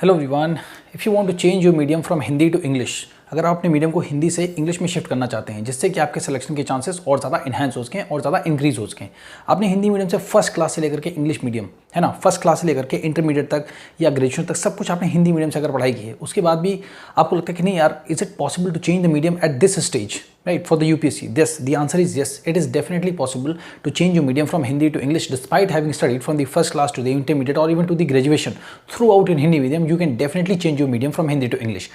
Hello everyone, if you want to change your medium from Hindi to English, अगर आप अपने medium को हिंदी से इंग्लिश में शिफ्ट करना चाहते हैं जिससे कि आपके सिलेक्शन के चांसेस और ज़्यादा इन्हांस हो सकें और ज़्यादा इंक्रीज हो सकें। आपने हिंदी मीडियम से फर्स्ट क्लास से लेकर के इंग्लिश मीडियम है ना, फर्स्ट क्लास से लेकर के इंटरमीडिएट तक या ग्रेजुएशन तक सब कुछ आपने हिंदी मीडियम से अगर पढ़ाई की है, उसके बाद भी आपको लगता है कि नहीं यार, is it possible to change the medium at this stage, right, for the UPSC? Yes, the answer is yes. It is definitely possible to change your medium from Hindi to English despite having studied from the first class to the intermediate or even to the graduation throughout in Hindi medium. You can definitely change your medium from Hindi to English.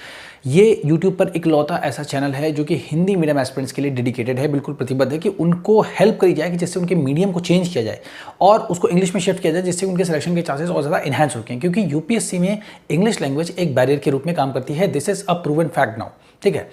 ये YouTube पर इकलौता ऐसा channel है जो कि Hindi medium aspirants के लिए dedicated है, बिल्कुल प्रतिबद्ध है कि उनको हेल्प करी जाए कि जिससे उनके मीडियम को चेंज किया जाए और उसको इंग्लिश में शिफ्ट किया जाए, जिससे उनके सिलेक्शन के चांसेस और ज़्यादा इन्हांस हो सकें। क्योंकि यूपीएससी में इंग्लिश लैंग्वेज एक बैरियर के रूप में काम करती है। This is a proven fact now, ठीक है।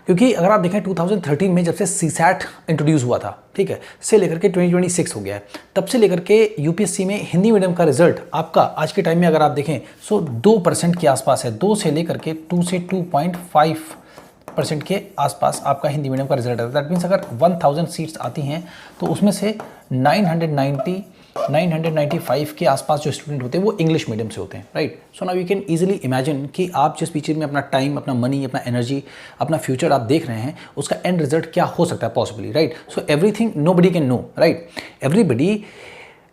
क्योंकि अगर आप देखें 2013 में जब से सीसैट इंट्रोड्यूस हुआ था, ठीक है, से लेकर के 2026 हो गया है, तब से लेकर के यूपीएससी में हिंदी मीडियम का रिजल्ट आपका आज के टाइम में अगर आप देखें सो 2% के आसपास है। 2 से लेकर के 2 से 2.5% के आसपास आपका हिंदी मीडियम का रिजल्ट है। दैट मीन्स अगर 1000 सीट्स आती हैं तो उसमें से 995 के आसपास जो स्टूडेंट होते हैं वो इंग्लिश मीडियम से होते हैं, right. So now you can easily imagine कि आप जिस पीछे में अपना टाइम, अपना मनी, अपना एनर्जी, अपना फ्यूचर आप देख रहे हैं, उसका एंड रिजल्ट क्या हो सकता है possibly, right. So everything nobody can know, right.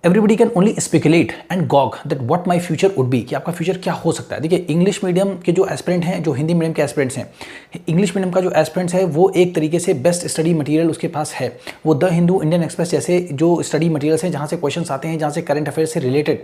Everybody can only speculate and gauge that what my future would be, कि आपका फ्यूचर क्या हो सकता है। देखिए, इंग्लिश मीडियम के जो एस्पिरेंट हैं, जो हिंदी मीडियम के एस्पिरेंट्स हैं, इंग्लिश मीडियम का जो एस्पिरेंट्स है वो एक तरीके से बेस्ट स्टडी मटेरियल उसके पास है। वो द हिंदू, इंडियन एक्सप्रेस जैसे जो स्टडी मटेरियल्स हैं, जहाँ से क्वेश्चंस आते हैं, जहाँ से करंट अफेयर्स से रिलेटेड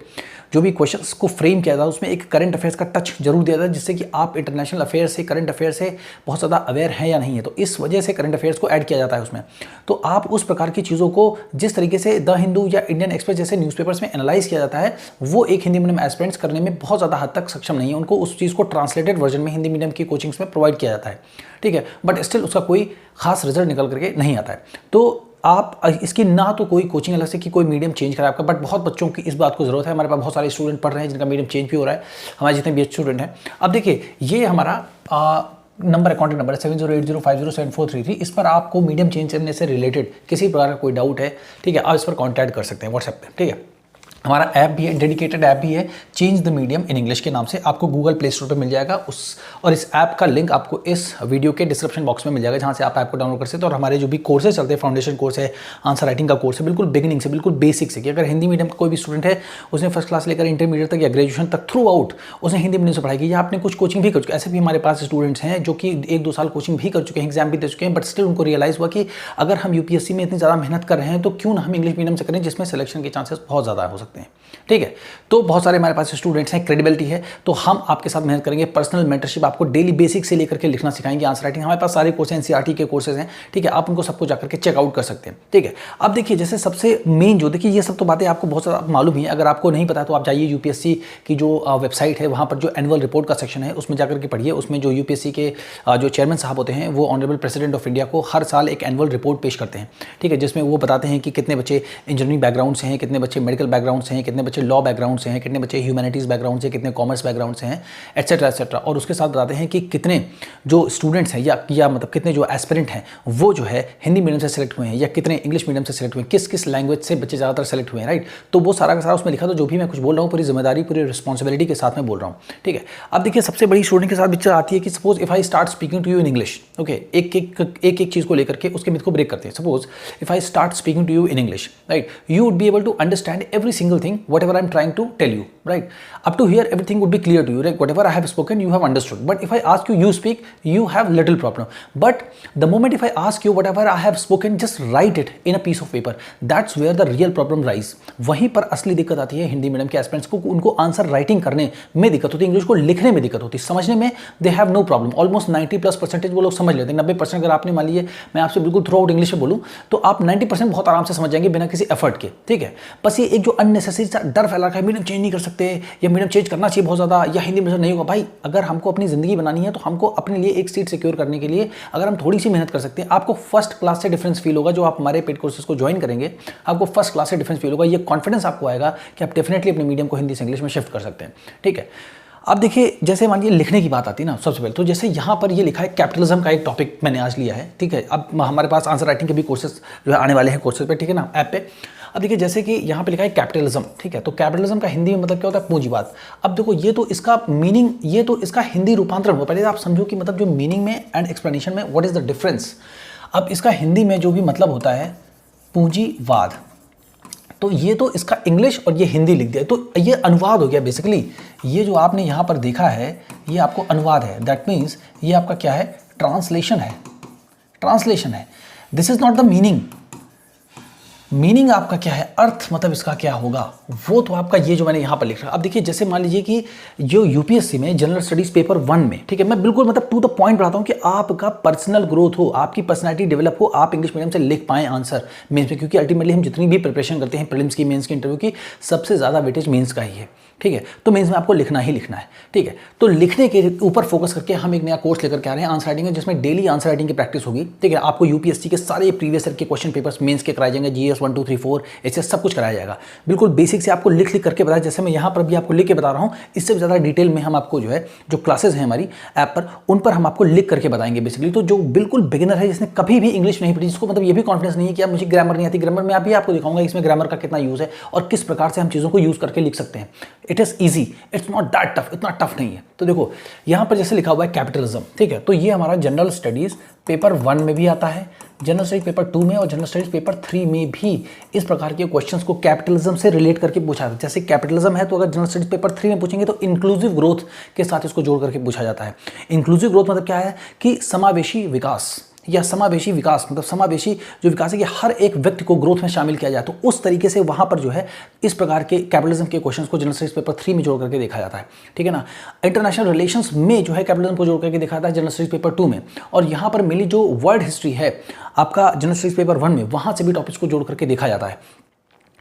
जो भी क्वेश्चंस को फ्रेम किया जाता है, उसमें एक करंट अफेयर्स का टच जरूर दिया जाता है, जिससे कि आप इंटरनेशनल अफेयर्स से, करंट अफेयर्स से बहुत ज़्यादा अवेयर हैं या नहीं है। तो इस वजह से करंट अफेयर्स को ऐड किया जाता है उसमें। तो आप उस प्रकार की चीज़ों को जिस तरीके से द हिंदू या इंडियन एक्सप्रेस जैसे न्यूज़पेपर्स में एनालाइज किया जाता है, वो एक हिंदी मीडियम एस्पिरेंट्स करने में बहुत ज़्यादा हद तक सक्षम नहीं है। उनको उस चीज़ को ट्रांसलेटेड वर्जन में हिंदी मीडियम की कोचिंग्स में प्रोवाइड किया जाता है, ठीक है, बट स्टिल उसका कोई खास रिजल्ट निकल करके नहीं आता है। तो आप इसकी ना तो कोई कोचिंग अलग से कि कोई मीडियम चेंज करा आपका, बट बहुत बच्चों की इस बात को जरूरत है। हमारे पास बहुत सारे स्टूडेंट पढ़ रहे हैं जिनका मीडियम चेंज भी हो रहा है, हमारे जितने भी स्टूडेंट हैं। अब देखिए, ये हमारा नंबर है, कॉन्टैक्ट नंबर है 7080507433। इस पर आपको मीडियम चेंज करने से रिलेटेड किसी प्रकार का कोई डाउट है, ठीक है, आप इस पर कॉन्टैक्ट कर सकते हैं व्हाट्सएप पे, ठीक है। हमारा ऐप भी है, डेडिकेटेड ऐप भी है, change the medium in English के नाम से, आपको गूगल प्ले स्टोर पे मिल जाएगा। और इस ऐप का लिंक आपको इस वीडियो के डिस्क्रिप्शन बॉक्स में मिल जाएगा, जहाँ से आप ऐप को डाउनलोड कर सकते हैं। और हमारे जो भी कोर्सेज चलते हैं, फाउंडेशन कोर्स है, आंसर राइटिंग का कोर्स है, बिल्कुल बिगिनिंग से, बिल्कुल बेसिक से, कि अगर हिंदी मीडियम का कोई भी स्टूडेंट है, उसने फर्स्ट क्लास लेकर इंटरमीडिएट तक या ग्रेजुएशन तक थ्रू आउट उसने हिंदी मीडियम से पढ़ाई की, या आपने कुछ कोचिंग भी कर चुके। ऐसे भी हमारे पास स्टूडेंट्स हैं जो कि 1-2 साल कोचिंग भी कर चुके हैं, एग्जाम भी दे चुके हैं, बट स्टिल उनको रियलाइज़ हुआ कि अगर हम यूपीएससी में इतनी ज़्यादा मेहनत कर रहे हैं तो क्यों ना हम इंग्लिश मीडियम से करें, जिसमें सिलेक्शन के चांसेस बहुत ज़्यादा हो सकते हैं, ठीक है। तो बहुत सारे हमारे पास स्टूडेंट्स हैं, क्रेडिबिलिटी है, तो हम आपके साथ मेहनत करेंगे। पर्सनल मेंटरशिप, आपको डेली बेसिक से लेकर के लिखना सिखाएंगे, आंसर राइटिंग, हमारे पास सारे कोर्स हैं, एनसीईआरटी के कोर्सेज हैं, ठीक है। आप उनको सबको जाकर के चेकआउट कर सकते हैं, ठीक है। अब देखिए, जैसे सबसे मेन जो, देखिए ये सब तो बातें आपको बहुत ज़्यादा मालूम ही है। अगर आपको नहीं पता तो आप जाइए यूपीएससी की जो वेबसाइट है, वहाँ पर जो एनुअल रिपोर्ट का सेक्शन है उसमें जाकर के पढ़िए। उसमें जो यूपीएससी के जो चेयरमैन साहब होते हैं, वो ऑनरेबल प्रेसिडेंट ऑफ इंडिया को हर साल एक एनुअल रिपोर्ट पेश करते हैं, ठीक है, जिसमें वो बताते हैं कि कितने बच्चे इंजीनियरिंग बैकग्राउंड से हैं, कितने बच्चे मेडिकल बैकग्राउंड से हैं, कितने बच्चे लॉ बैकग्राउंड से हैं, कितने बच्चे ह्यूमैनिटीज़ बैकग्राउंड से, कितने कॉमर्स बैकग्राउंड से हैं, एटसेट्रा एटसेट्रा। और उसके साथ बताते हैं कि कितने जो स्टूडेंट्स हैं या मतलब कितने जो एस्पिरेंट हैं वो जो है हिंदी मीडियम से सेलेक्ट हुए हैं या कितने इंग्लिश मीडियम से सेलेक्ट हुए हैं, किस किस लैंग्वेज से बच्चे ज़्यादातर सेलेक्ट हुए हैं, राइट। तो वो सारा का सारा उसमें लिखा। तो जो भी मैं कुछ बोल रहा हूँ पूरी जिम्मेदारी, पूरी रिस्पॉन्सिबिलिटी के साथ में बोल रहा हूँ, ठीक है। अब देखिए, सबसे बड़ी स्टूडेंट के साथ पिक्चर आती है कि suppose if I start speaking to you in English, okay, एक चीज़ को लेकर के उसके मिथ को ब्रेक करते हैं। Suppose if I start speaking to you in English, right, you would be able to understand every single thing whatever I am trying to tell you, right. Up to here everything would be clear to you, right? Whatever I have spoken, you have understood. But if I ask you, you speak, you have little problem. But the moment if I ask you whatever I have spoken, just write it in a piece of paper. That's where the real problem rise. वहीं पर असली दिक्कत आती है Hindi medium के aspirants को। उनको answer writing करने में दिक्कत होती है, इंग्लिश को लिखने में दिक्कत होती है, समझने में they have no problem. Almost 90+% वो लोग समझ लेते हैं। 90% अगर आपने मान लीजिए मैं आपसे बिल्कुल थ्रू आउट इंग्लिश में बोलूँ तो आप 90% बहुत आराम से समझ जाएंगे बिना किसी एफर्ट के, ठीक है। बस ये एक जो अननेसेसरी डर फैला रखा है, मीडियम चेंज नहीं कर सकते या मीडियम चेंज करना चाहिए बहुत ज़्यादा, या हिंदी में नहीं होगा। भाई, अगर हमको अपनी ज़िंदगी बनानी है तो हमको अपने लिए एक सीट सिक्योर करने के लिए अगर हम थोड़ी सी मेहनत कर सकते हैं, आपको फर्स्ट क्लास से डिफरेंस फील होगा। जो आप हमारे पेड कोर्सेज को ज्वाइन करेंगे, आपको फर्स्ट क्लास से डिफरेंस फील होगा। ये कॉन्फिडेंस आपको आएगा कि आप डेफिनेटली अपने मीडियम को हिंदी से इंग्लिश में शिफ्ट कर सकते हैं, ठीक है। अब देखिए, जैसे मानिए लिखने की बात आती है ना, सबसे पहले तो जैसे यहाँ पर ये लिखा है, कैपिटलिज्म का एक टॉपिक मैंने आज लिया है, ठीक है। अब हमारे पास आंसर राइटिंग के भी कोर्सेज जो है आने वाले हैं कोर्सेज पे, ठीक है ना, ऐप पे। अब देखिए जैसे कि यहाँ पे लिखा है कैपिटलिज्म, ठीक है, तो कैपिटलिज्म का हिंदी में मतलब क्या होता है, पूंजीवाद। अब देखो ये तो इसका मीनिंग, ये तो इसका हिंदी रूपांतरण हुआ। पहले आप समझो कि मतलब जो मीनिंग में एंड एक्सप्लेनेशन में व्हाट इज द डिफरेंस। अब इसका हिंदी में जो भी मतलब होता है पूंजीवाद, तो ये तो इसका इंग्लिश और ये हिंदी लिख दिया, तो ये अनुवाद हो गया बेसिकली। ये जो आपने यहाँ पर देखा है ये आपको अनुवाद है, दैट मीन्स ये आपका क्या है, ट्रांसलेशन है, ट्रांसलेशन है। This is not the meaning. Meaning आपका क्या है, अर्थ मतलब इसका क्या होगा, वो तो आपका ये जो मैंने यहाँ पर लिख रहा। अब देखिए जैसे मान लीजिए कि जो यूपीएससी में जनरल स्टडीज पेपर 1 में, ठीक है, मैं बिल्कुल मतलब टू द पॉइंट बताता हूँ कि आपका पर्सनल ग्रोथ हो, आपकी पर्सनैलिटी डेवलप हो, आप इंग्लिश मीडियम से लिख पाएं आंसर मेंस में, क्योंकि अल्टीमेटली हम जितनी भी प्रिपरेशन करते हैं प्रीलिम्स की, मेंस की, इंटरव्यू की, सबसे ज़्यादा वेटेज मेंस का ही है, ठीक है। तो मेंस में आपको लिखना ही लिखना है, ठीक है। तो लिखने के ऊपर फोकस करके हम एक नया कोर्स लेकर के आ रहे हैं आंसर राइटिंग, जिसमें डेली आंसर राइटिंग की प्रैक्टिस होगी, ठीक है। आपको यूपीएससी के सारे प्रीवियस ईयर के क्वेश्चन पेपर्स मेंस के कराए जाएंगे, जीएस 1 2 3 4 ऐसे सब कुछ कराया जाएगा, बिल्कुल बेसिक से आपको लिख करके बताया, जैसे मैं यहाँ पर भी आपको लिख के बता रहा हूँ। इससे भी ज़्यादा डिटेल में हम आपको जो है जो क्लासेस हैं हमारी ऐप पर, उन पर हम आपको लिख करके बताएंगे बेसिकली। तो जो बिल्कुल बिगिनर है, जिसने कभी भी इंग्लिश नहीं पढ़ी, जिसको मतलब ये भी कॉन्फिडेंस नहीं है कि यार मुझे ग्रामर नहीं आती, ग्रामर में अभी आपको दिखाऊंगा इसमें ग्रामर का कितना यूज़ है और किस प्रकार से हम चीज़ों को यूज़ करके लिख सकते हैं। It is easy, it's not that tough, इतना टफ नहीं है। तो देखो यहाँ पर जैसे लिखा हुआ है कैपिटलिज्म, ठीक है, तो ये हमारा जनरल स्टडीज़ पेपर 1 में भी आता है, जनरल स्टडीज पेपर 2 में और जनरल स्टडीज पेपर 3 में भी इस प्रकार के क्वेश्चंस को कैपिटलिज्म से रिलेट करके पूछा जाता है। जैसे कैपिटलिज्म है तो अगर जनरल स्टडीज पेपर 3 में पूछेंगे तो इंक्लूसिव ग्रोथ के साथ इसको जोड़ करके पूछा जाता है। इंक्लूसिव ग्रोथ मतलब क्या है कि समावेशी विकास या समावेशी विकास, मतलब समावेशी जो विकास है कि हर एक व्यक्ति को ग्रोथ में शामिल किया जाए, तो उस तरीके से वहाँ पर जो है इस प्रकार के कैपिटलिज्म के क्वेश्चंस को जनरल स्टडीज पेपर 3 में जोड़ करके देखा जाता है, ठीक है ना। इंटरनेशनल रिलेशंस में जो है कैपिटलिज्म को जोड़ करके देखा जाता है जनरल स्टडीज पेपर 2 में, और यहाँ पर मिली जो वर्ल्ड हिस्ट्री है आपका जनरल स्टडीज पेपर 1 में, वहाँ से भी टॉपिक्स को जोड़ करके देखा जाता है,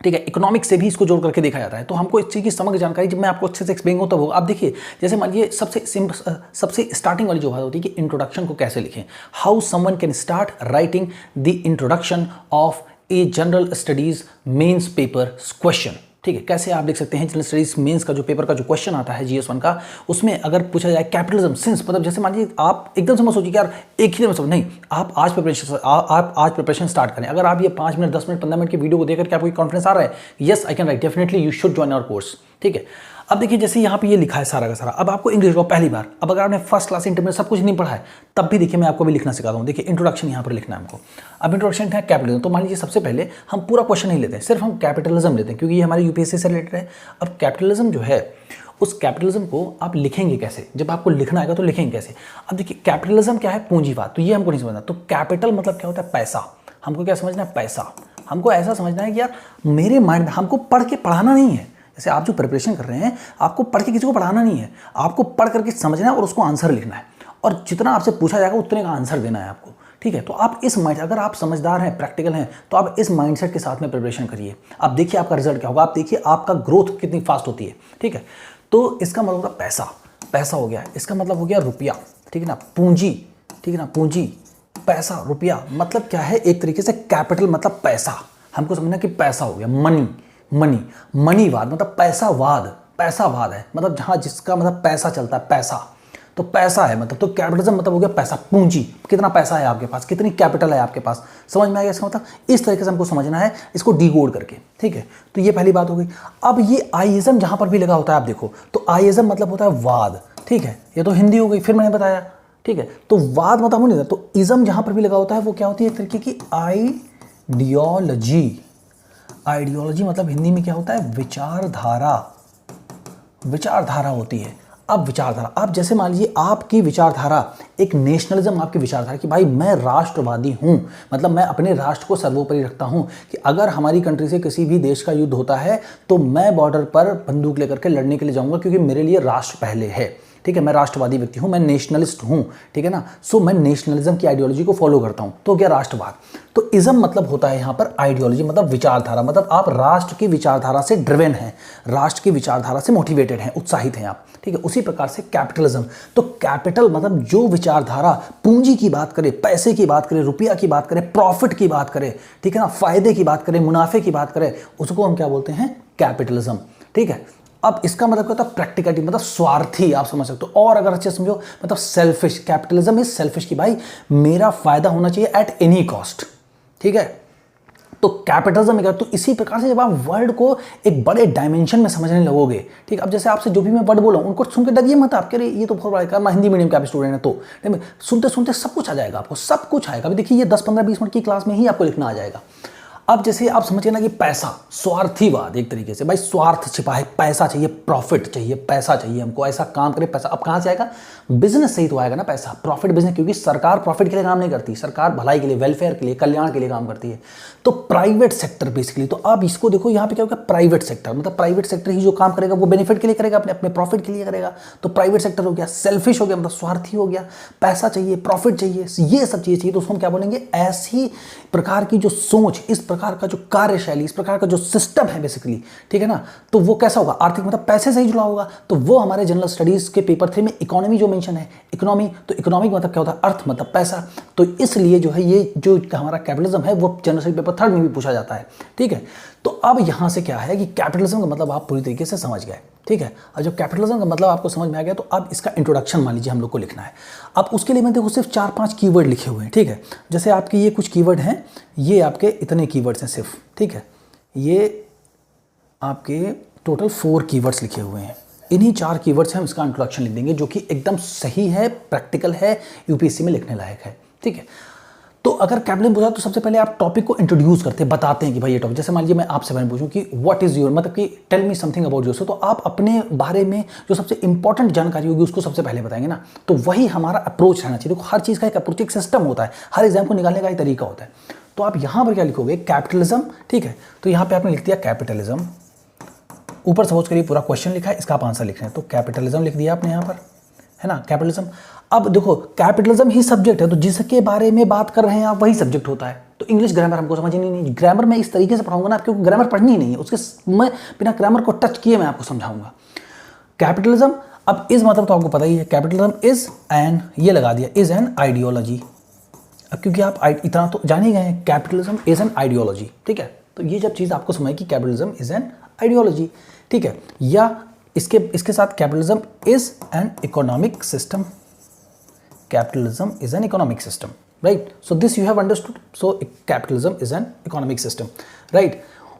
ठीक है। इकोनॉमिक्स से भी इसको जोड़ करके देखा जाता है। तो हमको इस चीज़ की समग्र जानकारी जब मैं आपको अच्छे से एक्सप्लेन करूँ तब होगा। आप देखिए जैसे मान लीजिए सबसे स्टार्टिंग वाली जो बात होती है कि इंट्रोडक्शन को कैसे लिखें, how someone can start writing the introduction of a general studies mains paper question, ठीक है। कैसे आप लिख सकते हैं जनरल स्टडीज मेंस का जो पेपर का जो क्वेश्चन आता है जीएस 1 का, उसमें अगर पूछा जाए कैपिटलिज्म सिंस, मतलब जैसे मान लीजिए आप एकदम से मत सोचिए कि यार एक ही दिन में समझ, नहीं, आप आज प्रिपरेशन स्टार्ट करें। अगर आप ये 5 मिनट 10 मिनट 15 मिनट की वीडियो को देखकर के आपको कॉन्फिडेंस आ रहा है, yes I can write, definitely you should join our course, ठीक है। अब देखिए जैसे यहाँ पे ये लिखा है सारा का सारा, अब आपको इंग्लिश को पहली बार, अब अगर आपने फर्स्ट क्लास इंटरमीडिएट सब कुछ नहीं पढ़ा है तब भी देखिए मैं आपको भी लिखना सिखाता हूँ। देखिए इंट्रोडक्शन यहाँ पर लिखना है हमको। अब इंट्रोडक्शन है कैपिटलिज्म, तो मान लीजिए सबसे पहले हम पूरा क्वेश्चन नहीं लेते हैं, सिर्फ हम कैपिटलिज्म लेते हैं क्योंकि ये हमारे यूपीएससी से रिलेटेड है। अब कैपिटलिज्म जो है उस कैपिटलिज्म को आप लिखेंगे कैसे, जब आपको लिखना आएगा तो लिखेंगे कैसे। अब देखिए कैपिटलिज्म क्या है, पूंजीवाद, तो ये हमको नहीं समझना। तो कैपिटल मतलब क्या होता है, पैसा। हमको क्या समझना है, पैसा। हमको ऐसा समझना है कि यार मेरे माइंड में, हमको पढ़ के पढ़ाना नहीं है, जैसे आप जो प्रिपरेशन कर रहे हैं आपको पढ़ के किसी को पढ़ाना नहीं है, आपको पढ़ करके समझना है और उसको आंसर लिखना है, और जितना आपसे पूछा जाएगा उतने का आंसर देना है आपको, ठीक है। तो आप इस माइंड, अगर आप समझदार हैं, प्रैक्टिकल हैं, तो आप इस माइंडसेट के साथ में प्रिपरेशन करिए। आप देखिए आपका रिजल्ट क्या होगा, आप देखिए आपका ग्रोथ कितनी फास्ट होती है, ठीक है। तो इसका मतलब होगा पैसा, पैसा हो गया, इसका मतलब हो गया रुपया, ठीक है ना, पूंजी, ठीक है ना, पूंजी, पैसा, रुपया मतलब क्या है, एक तरीके से कैपिटल मतलब पैसा। हमको समझना कि पैसा हो गया, मनी, मनी, मनीवाद मतलब पैसावाद, पैसावाद है मतलब जहां जिसका मतलब पैसा चलता है, पैसा, तो पैसा है मतलब, तो कैपिटलिज्म मतलब हो गया पैसा, पूंजी, कितना पैसा है आपके पास, कितनी कैपिटल है आपके पास, समझ में आएगा इसका मतलब। इस तरीके से हमको समझना है इसको डिकोड करके, ठीक है। तो ये पहली बात हो गई। अब ये आईइज्म जहां पर भी लगा होता है आप देखो, तो आईइज्म मतलब होता है वाद, ठीक है, ये तो हिंदी हो गई, फिर मैंने बताया, ठीक है। तो वाद मतलब नहीं, तो इज्म जहां पर भी लगा होता है वो क्या होती है, एक तरीके की आइडियोलॉजी। आइडियोलॉजी मतलब हिंदी में क्या होता है, विचारधारा, विचारधारा होती है। अब विचारधारा, आप जैसे मान लीजिए आपकी विचारधारा एक नेशनलिज्म, आपकी विचारधारा कि भाई मैं राष्ट्रवादी हूं, मतलब मैं अपने राष्ट्र को सर्वोपरि रखता हूं, कि अगर हमारी कंट्री से किसी भी देश का युद्ध होता है तो मैं बॉर्डर पर बंदूक लेकर के लड़ने के लिए जाऊंगा, क्योंकि मेरे लिए राष्ट्र पहले है, ठीक है। मैं राष्ट्रवादी व्यक्ति हूं, मैं नेशनलिस्ट हूं, ठीक है ना। सो मैं नेशनलिज्म की आइडियोलॉजी को फॉलो करता हूं, तो क्या राष्ट्रवाद। तो इज्म मतलब होता है यहां पर आइडियोलॉजी, मतलब विचारधारा, मतलब आप राष्ट्र की विचारधारा से ड्रिवन हैं, राष्ट्र की विचारधारा से मोटिवेटेड हैं, उत्साहित हैं आप, ठीक है। उसी प्रकार से कैपिटलिज्म, तो कैपिटल मतलब जो विचारधारा पूंजी की बात करे, पैसे की बात करे, रुपया की बात करे, प्रॉफिट की बात करे, ठीक है ना, फायदे की बात करे, मुनाफे की बात करे, उसको हम क्या बोलते हैं, कैपिटलिज्म, ठीक है। अब इसका मतलब क्या होता है, प्रैक्टिकलिटी मतलब स्वार्थी, आप समझ सकते हो। और अगर अच्छे समझो मतलब सेल्फिश, कैपिटलिज्म इज सेल्फिश, कि भाई मेरा फायदा होना चाहिए एट एनी कॉस्ट, ठीक है। तो कैपिटलिज्म क्या, तो इसी प्रकार से जब आप वर्ड को एक बड़े डायमेंशन में समझने लगोगे, ठीक, अब जैसे आपसे जो भी मैं वर्ड बोला उनको सुन के डरिए मत, आप कह रहे ये तो बहुत बड़ा, मैं हिंदी मीडियम का भी स्टूडेंट है तो नहीं, सुनते सुनते सब कुछ आ जाएगा, आपको सब कुछ आएगा। अभी देखिए ये 10-15-20 मिनट की क्लास में ही आपको लिखना आ जाएगा। अब जैसे आप समझिए ना कि पैसा, स्वार्थीवाद एक तरीके से, भाई स्वार्थ छिपा है, पैसा चाहिए, प्रॉफिट चाहिए, पैसा चाहिए हमको, ऐसा काम करे पैसा। अब कहाँ से आएगा? बिजनेस से ही तो आएगा ना पैसा, प्रॉफिट बिजनेस, क्योंकि सरकार प्रॉफिट के लिए काम नहीं करती, सरकार भलाई के लिए, वेलफेयर के लिए, कल्याण के लिए काम करती है। तो प्राइवेट सेक्टर बेसिकली, तो अब इसको देखो यहाँ पे क्या होगा, प्राइवेट सेक्टर, मतलब प्राइवेट सेक्टर ही जो काम करेगा वो बेनिफिट के लिए करेगा, अपने अपने प्रॉफिट के लिए करेगा। तो प्राइवेट सेक्टर हो गया, सेल्फिश हो गया, मतलब स्वार्थी हो गया, पैसा चाहिए, प्रॉफिट चाहिए, ये सब चीज़ें चाहिए, तो उसको हम क्या बोलेंगे? ऐसी प्रकार की जो सोच, इस प्रकार का जो कार्यशैली, इस प्रकार का जो सिस्टम है बेसिकली, ठीक है ना, तो वो कैसा होगा? आर्थिक, मतलब पैसे से ही जुड़ा होगा। तो वो हमारे जनरल स्टडीज के पेपर 3 में इकोनॉमी जो मेंशन है, इकोनॉमी, तो इकोनॉमिक मतलब क्या होता है? अर्थ, मतलब पैसा। तो इसलिए जो है ये जो हमारा कैपिटलिज्म है वो जनरल स्टडीज पेपर 3 में भी पूछा जाता है, ठीक है। तो अब यहाँ से क्या है कि कैपिटलिज्म का मतलब आप पूरी तरीके से समझ गए, ठीक है। और जब कैपिटलिज्म का मतलब आपको समझ में आ गया तो अब इसका इंट्रोडक्शन मान लीजिए हम लोग को लिखना है। अब उसके लिए मैं देखो सिर्फ 4-5 कीवर्ड लिखे हुए हैं, ठीक है। जैसे आपके ये कुछ कीवर्ड हैं, ये आपके इतने कीवर्ड्स हैं सिर्फ, ठीक है। ये आपके टोटल 4 कीवर्ड्स लिखे हुए हैं, इन्हीं 4 कीवर्ड्स से हम इसका इंट्रोडक्शन लिख देंगे, जो कि एकदम सही है, प्रैक्टिकल है, यूपीएससी में लिखने लायक है, ठीक है। तो अगर कैपिटलिज्म पूछा तो सबसे पहले आप टॉपिक को इंट्रोड्यूस करते हैं, बताते हैं कि भाई ये टॉपिक, जैसे मान लीजिए मैं आपसे मैंने पूछूं कि व्हाट इज योर, मतलब कि tell me something about yourself, तो आप अपने बारे में जो सबसे इंपॉर्टेंट जानकारी होगी उसको सबसे पहले बताएंगे ना। तो वही हमारा अप्रोच रहना चाहिए। देखो हर चीज़ का एक अप्रोच, एक सिस्टम होता है, हर एग्जाम को निकालने का एक तरीका होता है। तो आप यहाँ पर क्या लिखोगे? कैपिटलिज्म, ठीक है। तो यहाँ पर आपने लिख दिया कैपिटलिज्म, ऊपर सपोज करिए पूरा क्वेश्चन लिखा है, इसका आप आंसर लिख रहे हैं, तो कैपिटलिज्म लिख दिया आपने यहाँ पर, है ना, कैपिटलिज्म। अब देखो कैपिटलिज्म ही सब्जेक्ट है, तो जिसके बारे में बात कर रहे हैं आप वही सब्जेक्ट होता है। तो इंग्लिश ग्रामर हमको समझ नहीं, ग्रामर मैं इस तरीके से पढ़ाऊंगा ना, आपको ग्रामर पढ़नी ही नहीं है, उसके मैं बिना ग्रामर को टच किए मैं आपको समझाऊंगा। कैपिटलिज्म, अब इस मतलब तो आपको पता ही है, कैपिटलिज्म इज एन, ये लगा दिया, इज एन आइडियोलॉजी। अब क्योंकि आप इतना तो जान ही गए हैं, कैपिटलिज्म इज एन आइडियोलॉजी, ठीक है। तो ये जब चीज़ आपको समझ कि कैपिटलिज्म इज एन आइडियोलॉजी, ठीक है, या इसके साथ capitalism is an economic system, capitalism is an economic system, right? So this you have understood. So capitalism is an economic system, right?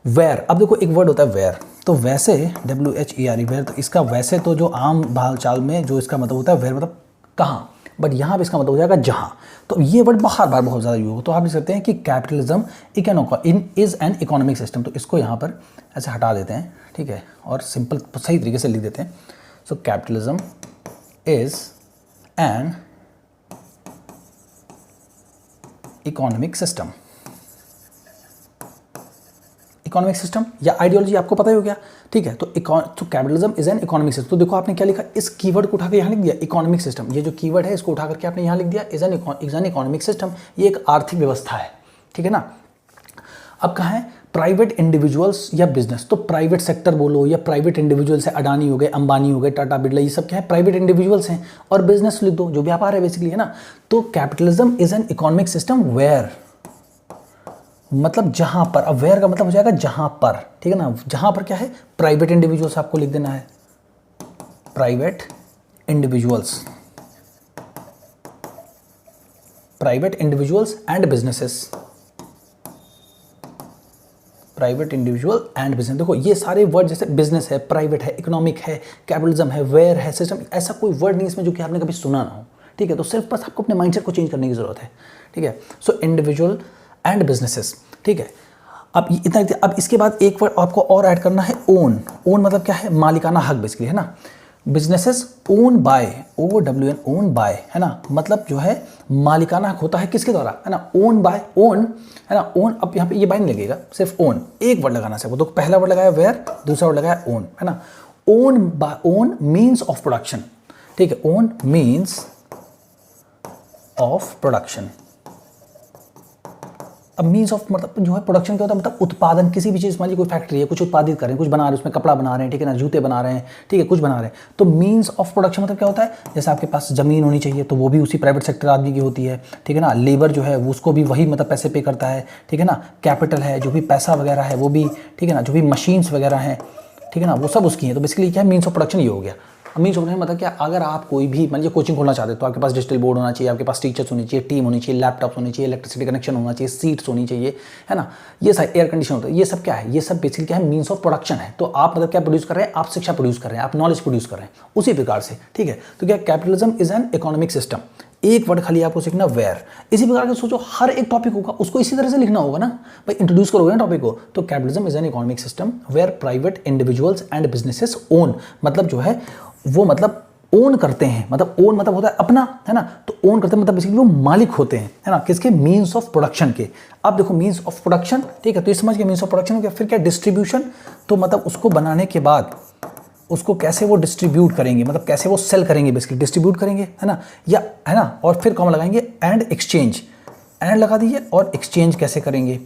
Where, अब देखो एक वर्ड होता है where, तो वैसे WHERE where, तो इसका वैसे तो जो आम भाल चाल में जो इसका मतलब होता है where मतलब कहाँ, बट यहाँ पे इसका मतलब हो जाएगा जहाँ। तो ये वर्ड बार बार बहुत ज़्यादा यूज होगा, तो आप लिख सकते हैं कि capitalism is an economic system. तो इसको यहाँ पर ऐसे हटा देते हैं, ठीक है, और सिंपल सही तरीके से लिख देते हैं। So capitalism is an economic system, economic system या आइडियोलॉजी आपको पता ही हो गया, ठीक है। तो capitalism is an economic system. तो देखो आपने क्या लिखा, इस कीवर्ड को उठा के यहाँ लिख दिया इकोनॉमिक सिस्टम, ये जो कीवर्ड है इसको उठा करके आपने यहाँ लिख दिया इज एन इकोनॉमिक सिस्टम, ये एक आर्थिक व्यवस्था है, ठीक है ना। अब कहाँ है? प्राइवेट इंडिविजुअल्स या बिजनेस, तो प्राइवेट सेक्टर बोलो या प्राइवेट इंडिविजुअल्स है, अडानी हो गए, अंबानी हो गए, टाटा बिरला, ये सब क्या है? प्राइवेट इंडिविजुअल्स हैं। और बिजनेस लिख दो, जो व्यापार है बेसिकली, है ना। तो capitalism is an economic system where, मतलब जहां पर, अब वेयर का मतलब हो जाएगा जहां पर, ठीक है ना। जहां पर क्या है? प्राइवेट इंडिविजुअल्स आपको लिख देना है, private individuals, private individuals and businesses, private individual and business. देखो ये सारे वर्ड, जैसे बिजनेस है, प्राइवेट है, इकोनॉमिक है, कैपिटलिज्म है, वेयर है, सिस्टम, ऐसा कोई वर्ड नहीं इसमें जो कि आपने कभी सुना ना हो, ठीक है। तो सिर्फ बस आपको अपने माइंडसेट को चेंज करने की जरूरत है, ठीक है। सो इंडिविजुअल एंड बिजनेसेस, ठीक है। अब इतना, अब इसके बाद एक वर्ड आपको और ऐड करना है, ओन। ओन मतलब क्या है? मालिकाना हक बेसिकली, है ना। Businesses own by, OWN, own by, है ना, मतलब जो है मालिकाना हक होता है किसके द्वारा, है ना, ओन बाय, ओन, है ना, ओन। अब यहाँ पे ये बाय नहीं लगेगा, सिर्फ ओन, एक वर्ड लगाना है। तो पहला वर्ड लगाया वेयर, दूसरा वर्ड लगाया ओन, है ना। Own by, own means of production, ठीक है, ओन मीन्स ऑफ प्रोडक्शन। अब मीन्स ऑफ मतलब जो है प्रोडक्शन क्या होता है, मतलब उत्पादन, किसी भी चीज़, मान लीजिए कोई फैक्ट्री है, कुछ उत्पादित कर रहे हैं, कुछ बना रहे हैं, उसमें कपड़ा बना रहे हैं, ठीक है ना, जूते बना रहे हैं, ठीक है, कुछ बना रहे हैं। तो मीन्स ऑफ प्रोडक्शन मतलब क्या होता है? जैसे आपके पास ज़मीन होनी चाहिए, तो वो भी उसी प्राइवेट सेक्टर आदमी की होती है, ठीक है ना। लेबर जो है उसको भी वही मतलब पैसे पे करता है, ठीक है ना। कैपिटल है, जो भी पैसा वगैरह है वो भी, ठीक है ना, जो भी मशीन्स वगैरह हैं, ठीक है ना, वो सब उसकी है। तो बेसिकली क्या है? मीन्स ऑफ प्रोडक्शन ये हो गया, मीन्स ऑफ प्रोडक्शन मतलब क्या, अगर आप कोई भी मान लीजिए कोचिंग खोलना चाहते हो तो आपके पास डिजिटल बोर्ड होना चाहिए, आपके पास टीचर्स होनी चाहिए, टीम होनी चाहिए, लैपटॉप होनी चाहिए, इलेक्ट्रिसिटी कनेक्शन होना चाहिए, सीट्स होनी चाहिए, है ना, ये सब एयर कंडीशन होता है, ये सब क्या है, ये सब बेसिकली क्या है, मीन्स ऑफ प्रोडक्शन है। तो आप मतलब क्या प्रोड्यूस कर रहे हैं, आप शिक्षा प्रोड्यूस कर रहे हैं, आप नॉलेज प्रोड्यूस कर रहे हैं, उसी प्रकार से, ठीक है। तो क्या capitalism is an economic system, एक वर्ड खाली आपको सीखना वेयर। इसी प्रकार का सोचो हर एक टॉपिक होगा उसको इसी तरह से लिखना होगा ना भाई, इंट्रोड्यूस करोगे ना टॉपिक को। तो capitalism is an economic system where private individuals and businesses own, मतलब जो है वो मतलब ओन करते हैं, मतलब ओन मतलब होता है अपना, है ना, तो ओन करते हैं मतलब बेसिकली वो मालिक होते हैं, है ना, किसके, मींस ऑफ प्रोडक्शन के। अब देखो मींस ऑफ प्रोडक्शन, ठीक है, तो ये समझ गए मींस ऑफ प्रोडक्शन हो गया। फिर क्या डिस्ट्रीब्यूशन, तो मतलब उसको बनाने के बाद उसको कैसे वो डिस्ट्रीब्यूट करेंगे, मतलब कैसे वो सेल करेंगे, बेसिकली डिस्ट्रीब्यूट करेंगे, है ना, या है ना, और फिर कॉमा लगाएंगे एंड एक्सचेंज, एंड लगा दीजिए, और एक्सचेंज कैसे करेंगे,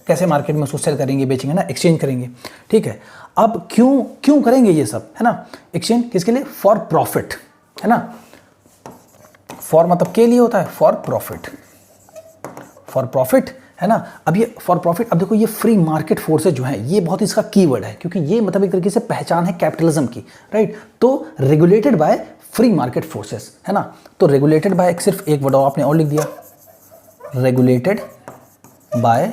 कैसे मार्केट में उसको सेल करेंगे, बेचेंगे ना, एक्सचेंज करेंगे, ठीक है। अब क्यों करेंगे ये सब, है ना, एक्सचेंज किसके लिए, फॉर प्रॉफिट, है ना, फॉर मतलब के लिए होता है, फॉर प्रॉफिट, फॉर प्रॉफिट, है ना। अब ये फॉर प्रॉफिट, अब देखो ये फ्री मार्केट फोर्सेज जो है ये बहुत इसका कीवर्ड है, क्योंकि ये मतलब एक तरीके से पहचान है कैपिटलिज्म की, राइट। तो regulated by free market forces, है ना, तो रेगुलेटेड बाय सिर्फ एक वर्ड आपने और लिख दिया, regulated by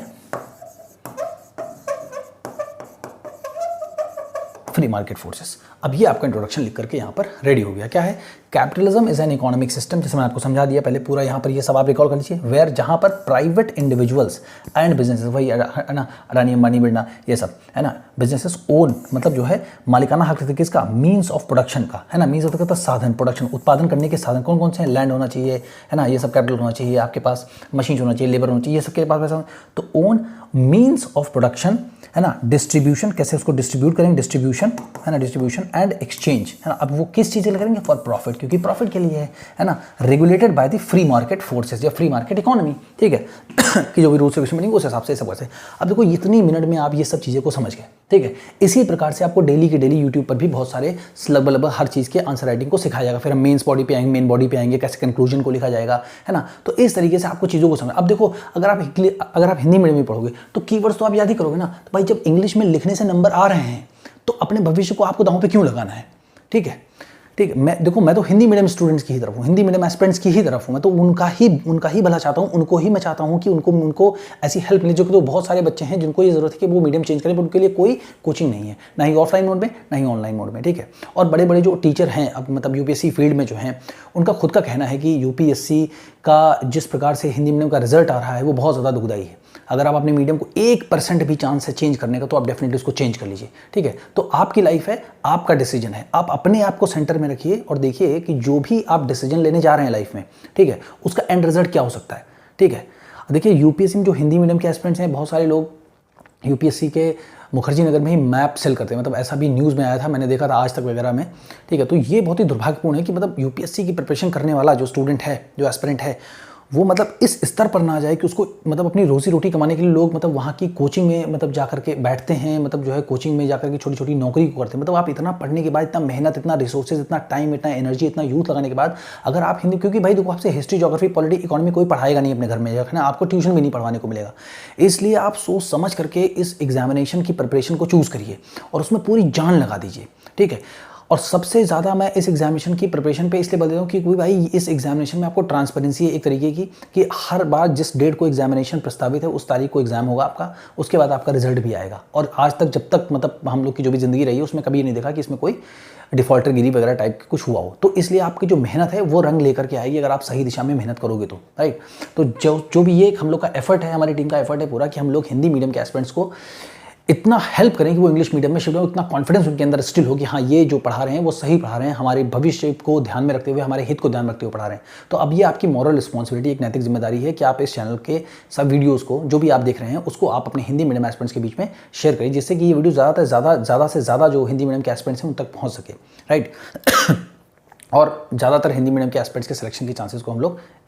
free market forces. अब ये आपका इंट्रोडक्शन लिख करके यहाँ पर रेडी हो गया। क्या है, capitalism is an economic system, जैसे मैंने आपको समझा दिया पहले पूरा, यहाँ पर ये सब आप रिकॉल कर लीजिए, वेयर जहाँ पर प्राइवेट इंडिविजुअल्स एंड बिजनेसेस, वही है ना, अडानी अंबानी बिरला ये सब, है ना, बिजनेसेस ओन मतलब जो है मालिकाना हक है किसका, मीन्स ऑफ प्रोडक्शन का, है ना, मीन्स ऑफ का साधन, प्रोडक्शन उत्पादन करने के साधन कौन कौन से हैं, लैंड होना चाहिए, है ना, ये सब कैपिटल होना चाहिए, आपके पास मशीन होना चाहिए, लेबर होना चाहिए, ये सब के पास पैसा, तो ओन मीन्स ऑफ प्रोडक्शन, है ना, डिस्ट्रीब्यूशन कैसे उसको डिस्ट्रीब्यूट करेंगे, डिस्ट्रीब्यूशन, है ना, डिस्ट्रीब्यूशन एंड एक्सचेंज, है ना। अब वो किस चीज़ के लिए करेंगे, फॉर प्रॉफिट, क्योंकि प्रॉफिट के लिए है ना, regulated by the free market forces या फ्री मार्केट इकोनॉमी, ठीक है कि जो भी रूल्स रेगुलेशन बनेंगे उस हिसाब से सब कैसे। अब देखो इतनी मिनट में आप ये सब चीज़ें को समझ गए, ठीक है। इसी प्रकार से आपको डेली के डेली यूट्यूब पर भी बहुत सारे लगभग हर चीज़ के आंसर राइटिंग को सिखाया जाएगा। फिर हम मेंस बॉडी पे आएंगे, मेन बॉडी पे आएंगे, कैसे कंक्लूजन को लिखा जाएगा, है ना। तो इस तरीके से आपको चीज़ों को समझ। अब देखो अगर आप हिंदी मीडियम में पढ़ोगे तो कीवर्ड्स तो आप याद ही करोगे ना, तो भाई जब इंग्लिश में लिखने से नंबर आ रहे हैं तो अपने भविष्य को आपको दांव पे क्यों लगाना है, ठीक है। मैं तो हिंदी मीडियम स्टूडेंट्स की ही तरफ हूँ, हिंदी मीडियम एस्पिरेंट्स की ही तरफ हूँ, मैं तो उनका ही भला चाहता हूँ, उनको ही मैं चाहता हूँ कि उनको ऐसी हेल्प मिले, जो कि तो बहुत सारे बच्चे हैं जिनको ये ज़रूरत है कि वो मीडियम चेंज करें, पर उनके लिए कोई कोचिंग नहीं है, ना ही ऑफलाइन मोड में ना ही ऑनलाइन मोड में, ठीक है। और बड़े बड़े जो टीचर हैं अब मतलब यूपीएससी फील्ड में जो हैं, उनका खुद का कहना है कि यूपीएससी का जिस प्रकार से हिंदी मीडियम का रिजल्ट आ रहा है वो बहुत ज़्यादा दुखदाई है। अगर आप अपने मीडियम को 1% भी चांस है चेंज करने का तो आप डेफिनेटली उसको चेंज कर लीजिए, ठीक है। तो आपकी लाइफ है, आपका डिसीजन है, आप अपने आप को सेंटर में रखिए और देखिए कि जो भी आप डिसीजन लेने जा रहे हैं लाइफ में, ठीक है, उसका एंड रिजल्ट क्या हो सकता है, ठीक है। देखिए यूपीएससी में जो हिंदी मीडियम के एस्पिरेंट्स हैं, बहुत सारे लोग यूपीएससी के मुखर्जी नगर में ही मैप सेल करते हैं, मतलब ऐसा भी न्यूज़ में आया था, मैंने देखा था आज तक वगैरह में, ठीक है। तो ये बहुत ही दुर्भाग्यपूर्ण है कि मतलब यूपीएससी की प्रिपरेशन करने वाला जो स्टूडेंट है, जो एस्पिरेंट है, वो मतलब इस स्तर पर ना जाए कि उसको मतलब अपनी रोजी रोटी कमाने के लिए लोग मतलब वहाँ की कोचिंग में मतलब जा करके बैठते हैं, मतलब जो है कोचिंग में जा करके छोटी छोटी नौकरी को करते हैं। मतलब आप इतना पढ़ने के बाद, इतना मेहनत, इतना रिसोर्सेज, इतना टाइम, इतना एनर्जी, इतना यूथ लगाने के बाद अगर आप हिंदी, क्योंकि भाई देखो आपसे हिस्ट्री, ज्योग्राफी, पॉलिटी, इकोनॉमी कोई पढ़ाएगा नहीं अपने घर में, है ना, आपको ट्यूशन भी नहीं पढ़वाने को मिलेगा। इसलिए आप सोच समझ करके इस एग्जामिनेशन की प्रिपरेशन को चूज़ करिए और उसमें पूरी जान लगा दीजिए, ठीक है। और सबसे ज़्यादा मैं इस एग्जामिनेशन की प्रिपरेशन पे इसलिए बता देता हूँ कि कोई भाई इस एग्जामिनेशन में आपको ट्रांसपेरेंसी है एक तरीके की कि हर बार जिस डेट को एग्जामिनेशन प्रस्तावित है उस तारीख को एग्जाम होगा आपका, उसके बाद आपका रिजल्ट भी आएगा। और आज तक जब तक मतलब हम लोग की जो भी ज़िंदगी रही है उसमें कभी नहीं देखा कि इसमें कोई डिफॉल्टर गिरी वगैरह टाइप की कुछ हुआ हो। तो इसलिए आपकी जो मेहनत है वो रंग लेकर के आएगी अगर आप सही दिशा में मेहनत करोगे तो, राइट। तो जो भी ये हम लोग का एफर्ट है, हमारी टीम का एफर्ट है पूरा कि हम लोग हिंदी मीडियम के एस्पिरेंट्स को इतना हेल्प करें कि वो इंग्लिश मीडियम में शिफ्ट हो, इतना कॉन्फिडेंस उनके अंदर स्टिल हो कि हाँ ये जो पढ़ा रहे हैं वो सही पढ़ा रहे हैं, हमारे भविष्य को ध्यान में रखते हुए, हमारे हित को ध्यान में रखते हुए पढ़ा रहे हैं। तो अब ये आपकी मॉरल रिस्पॉन्सिबिलिटी, एक नैतिक जिम्मेदारी है कि आप इस चैनल के सब वीडियोस को जो भी आप देख रहे हैं उसको आप अपने हिंदी मीडियम एस्पिरेंट्स के बीच में शेयर करें, जिससे कि ये वीडियो ज़्यादा से ज़्यादा जो हिंदी मीडियम के एस्पिरेंट्स हैं उन तक पहुँच सके, राइट। और ज़्यादातर हिंदी मीडियम के एस्पिरेंट्स के सिलेक्शन के चांसेस को हम लोग